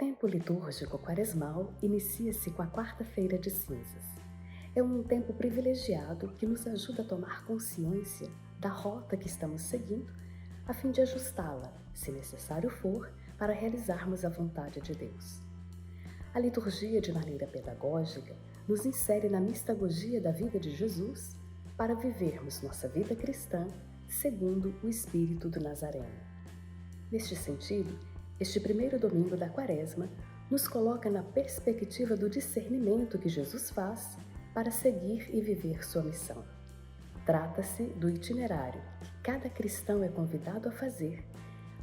tempo litúrgico quaresmal inicia-se com a quarta-feira de cinzas. É um tempo privilegiado que nos ajuda a tomar consciência da rota que estamos seguindo, a fim de ajustá-la, se necessário for, para realizarmos a vontade de Deus. A liturgia, de maneira pedagógica, nos insere na mistagogia da vida de Jesus para vivermos nossa vida cristã segundo o espírito do Nazareno. Neste sentido, este primeiro domingo da Quaresma nos coloca na perspectiva do discernimento que Jesus faz para seguir e viver sua missão. Trata-se do itinerário que cada cristão é convidado a fazer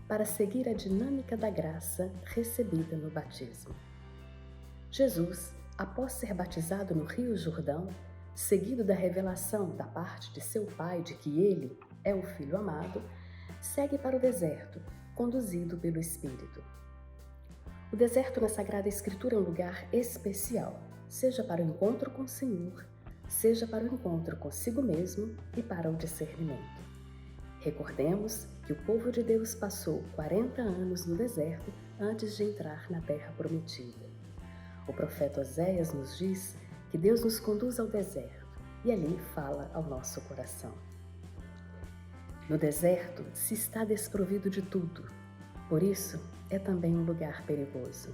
para seguir a dinâmica da graça recebida no batismo. Jesus, após ser batizado no Rio Jordão, seguido da revelação da parte de seu Pai de que ele é o Filho amado, segue para o deserto, conduzido pelo Espírito. O deserto na Sagrada Escritura é um lugar especial, seja para o encontro com o Senhor, seja para o encontro consigo mesmo e para o discernimento. Recordemos que o povo de Deus passou 40 anos no deserto antes de entrar na Terra Prometida. O profeta Oséias nos diz que Deus nos conduz ao deserto e ali fala ao nosso coração. No deserto se está desprovido de tudo, por isso é também um lugar perigoso.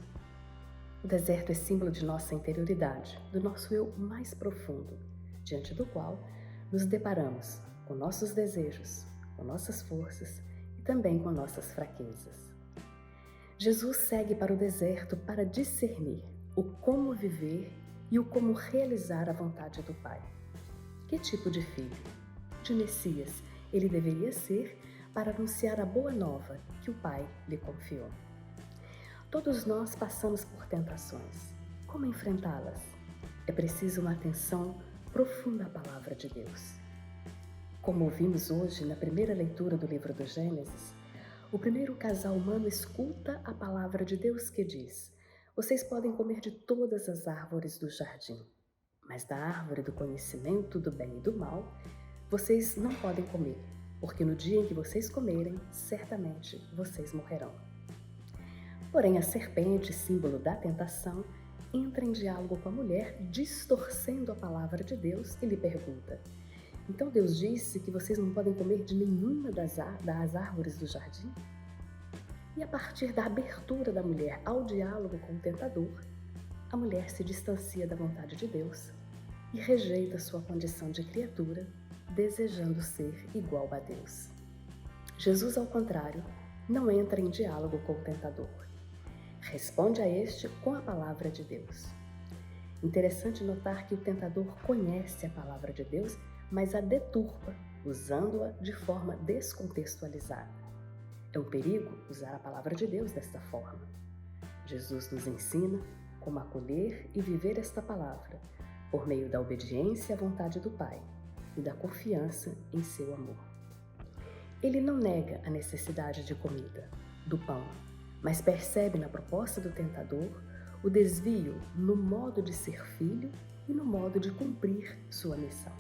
O deserto é símbolo de nossa interioridade, do nosso eu mais profundo, diante do qual nos deparamos com nossos desejos, com nossas forças e também com nossas fraquezas. Jesus segue para o deserto para discernir o como viver e o como realizar a vontade do Pai. Que tipo de filho, de Messias, ele deveria ser para anunciar a boa nova que o Pai lhe confiou? Todos nós passamos por tentações. Como enfrentá-las? É preciso uma atenção profunda à Palavra de Deus. Como ouvimos hoje na primeira leitura do livro do Gênesis, o primeiro casal humano escuta a Palavra de Deus que diz: vocês podem comer de todas as árvores do jardim, mas da árvore do conhecimento do bem e do mal, vocês não podem comer, porque no dia em que vocês comerem, certamente vocês morrerão. Porém, a serpente, símbolo da tentação, entra em diálogo com a mulher, distorcendo a palavra de Deus e lhe pergunta: então Deus disse que vocês não podem comer de nenhuma das árvores do jardim? E a partir da abertura da mulher ao diálogo com o tentador, a mulher se distancia da vontade de Deus e rejeita sua condição de criatura, desejando ser igual a Deus. Jesus, ao contrário, não entra em diálogo com o tentador. Responde a este com a palavra de Deus. Interessante notar que o tentador conhece a palavra de Deus, mas a deturpa, usando-a de forma descontextualizada. É um perigo usar a palavra de Deus desta forma. Jesus nos ensina como acolher e viver esta palavra, por meio da obediência à vontade do Pai e da confiança em seu amor. Ele não nega a necessidade de comida, do pão, mas percebe na proposta do tentador o desvio no modo de ser filho e no modo de cumprir sua missão.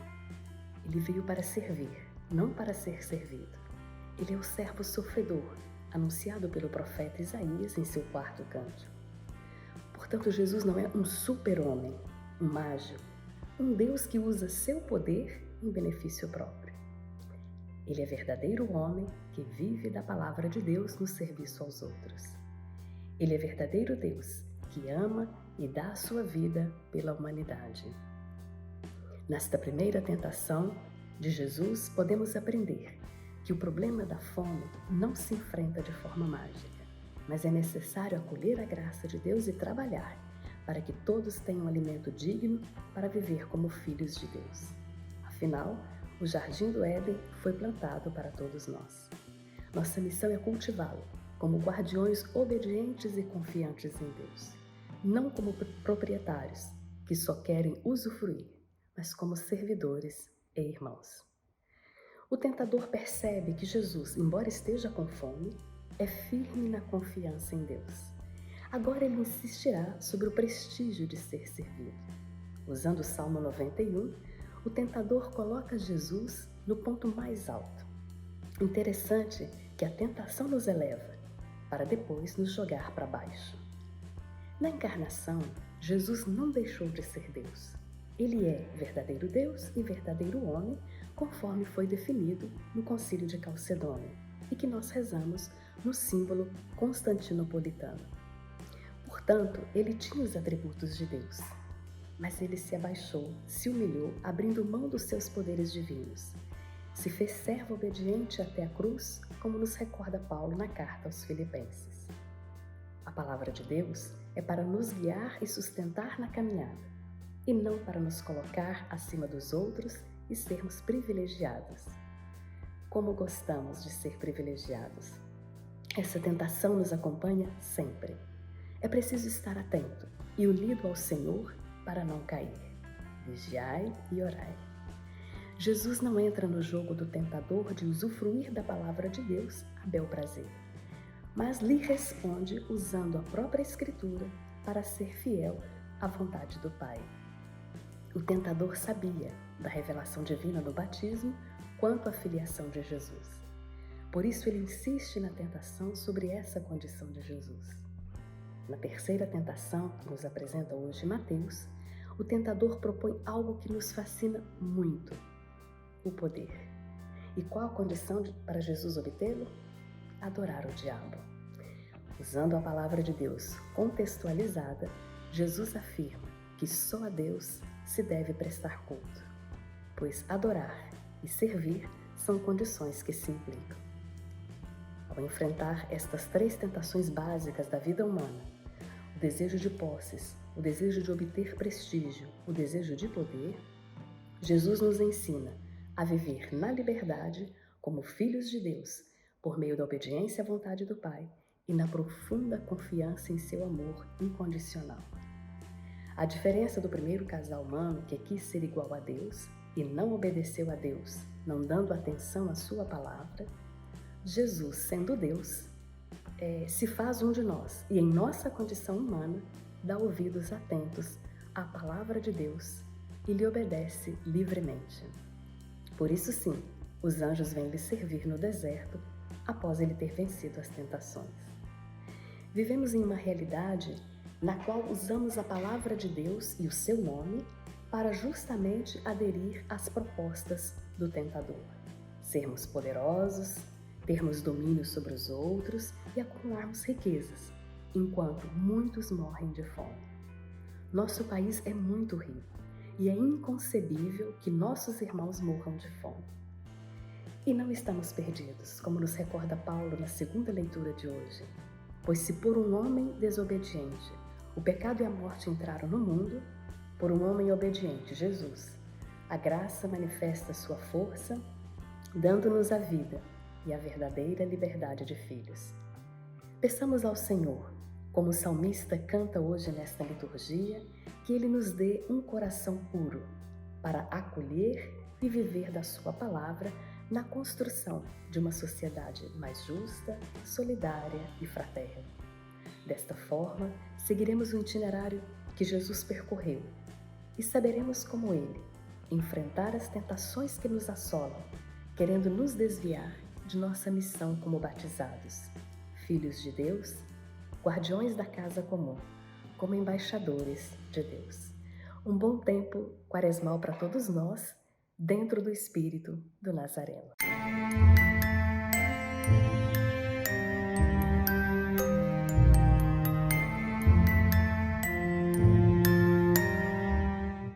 Ele veio para servir, não para ser servido. Ele é o servo sofredor, anunciado pelo profeta Isaías em seu quarto cântico. Portanto, Jesus não é um super-homem, um mágico, um Deus que usa seu poder em benefício próprio. Ele é verdadeiro homem que vive da palavra de Deus no serviço aos outros. Ele é verdadeiro Deus que ama e dá a sua vida pela humanidade. Nesta primeira tentação de Jesus, podemos aprender que o problema da fome não se enfrenta de forma mágica, mas é necessário acolher a graça de Deus e trabalhar para que todos tenham alimento digno para viver como filhos de Deus. Afinal, o Jardim do Éden foi plantado para todos nós. Nossa missão é cultivá-lo como guardiões obedientes e confiantes em Deus, não como proprietários que só querem usufruir, mas como servidores e irmãos. O tentador percebe que Jesus, embora esteja com fome, é firme na confiança em Deus. Agora ele insistirá sobre o prestígio de ser servido. Usando o Salmo 91, o tentador coloca Jesus no ponto mais alto. Interessante que a tentação nos eleva, para depois nos jogar para baixo. Na encarnação, Jesus não deixou de ser Deus. Ele é verdadeiro Deus e verdadeiro homem, conforme foi definido no Concílio de Calcedônia e que nós rezamos no símbolo constantinopolitano. Portanto, ele tinha os atributos de Deus, mas ele se abaixou, se humilhou, abrindo mão dos seus poderes divinos. Se fez servo obediente até a cruz, como nos recorda Paulo na carta aos Filipenses. A palavra de Deus é para nos guiar e sustentar na caminhada, e não para nos colocar acima dos outros e sermos privilegiados. Como gostamos de ser privilegiados! Essa tentação nos acompanha sempre. É preciso estar atento e unido ao Senhor para não cair. Vigiai e orai. Jesus não entra no jogo do tentador de usufruir da palavra de Deus a bel prazer, mas lhe responde usando a própria Escritura para ser fiel à vontade do Pai. O tentador sabia da revelação divina no batismo quanto à filiação de Jesus. Por isso ele insiste na tentação sobre essa condição de Jesus. Na terceira tentação que nos apresenta hoje Mateus, o tentador propõe algo que nos fascina muito: o poder. E qual a condição para Jesus obtê-lo? Adorar o diabo. Usando a palavra de Deus contextualizada, Jesus afirma que só a Deus se deve prestar culto, pois adorar e servir são condições que se implicam. Ao enfrentar estas três tentações básicas da vida humana, o desejo de posses, o desejo de obter prestígio, o desejo de poder, Jesus nos ensina a viver na liberdade como filhos de Deus, por meio da obediência à vontade do Pai e na profunda confiança em seu amor incondicional. A diferença do primeiro casal humano, que quis ser igual a Deus e não obedeceu a Deus, não dando atenção à sua palavra, Jesus, sendo Deus, se faz um de nós e, em nossa condição humana, dá ouvidos atentos à palavra de Deus e lhe obedece livremente. Por isso, sim, os anjos vêm lhe servir no deserto após ele ter vencido as tentações. Vivemos em uma realidade na qual usamos a palavra de Deus e o seu nome para justamente aderir às propostas do tentador. Sermos poderosos, termos domínio sobre os outros e acumularmos riquezas, enquanto muitos morrem de fome. Nosso país é muito rico e é inconcebível que nossos irmãos morram de fome. E não estamos perdidos, como nos recorda Paulo na segunda leitura de hoje. Pois se por um homem desobediente o pecado e a morte entraram no mundo, por um homem obediente, Jesus, a graça manifesta sua força, dando-nos a vida e a verdadeira liberdade de filhos. Peçamos ao Senhor, como o salmista canta hoje nesta liturgia, que Ele nos dê um coração puro para acolher e viver da sua palavra na construção de uma sociedade mais justa, solidária e fraterna. Desta forma, seguiremos o itinerário que Jesus percorreu e saberemos, como Ele, enfrentar as tentações que nos assolam, querendo nos desviar de nossa missão como batizados, filhos de Deus, guardiões da casa comum, como embaixadores de Deus. Um bom tempo quaresmal para todos nós, dentro do espírito do Nazareno.